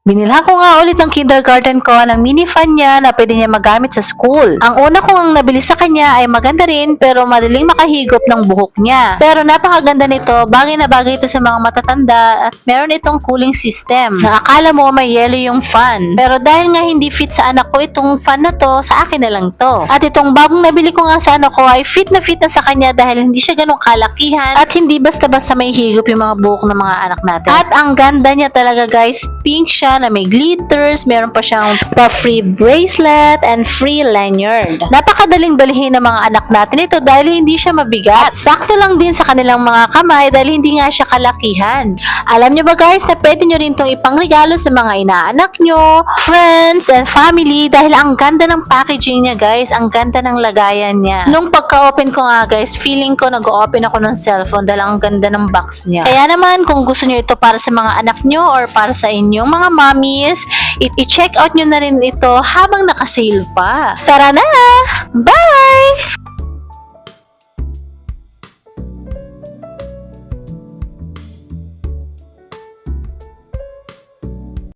Binilhan ko nga ulit ng kindergarten ko ng mini fan niya na pwede niya magamit sa school. Ang una kong nabili sa kanya ay maganda rin pero madaling makahigop ng buhok niya. Pero napakaganda nito, bagay na bagay ito sa mga matatanda at meron itong cooling system na akala mo may yelo yung fan. Pero dahil nga hindi fit sa anak ko itong fan na to, sa akin na lang to. At itong bagong nabili ko nga sa anak ko ay fit na sa kanya dahil hindi siya ganong kalakihan at hindi basta-basta may higop yung mga buhok ng mga anak natin. At ang ganda niya talaga guys, pink siya na may glitters, meron pa siyang free bracelet and free lanyard. Napakadaling dalihin ng mga anak natin ito dahil hindi siya mabigat. At sakto lang din sa kanilang mga kamay dahil hindi nga siya kalakihan. Alam niyo ba guys na pwede nyo rin itong ipangregalo sa mga inaanak nyo, friends, and family dahil ang ganda ng packaging niya guys, ang ganda ng lagayan niya. Nung pagka-open ko nga guys, feeling ko nag-open ako ng cellphone dahil ang ganda ng box niya. Kaya naman kung gusto niyo ito para sa mga anak nyo or para sa inyong mga mommies, i-check out nyo na rin ito habang naka-sale pa. Tara na! Bye!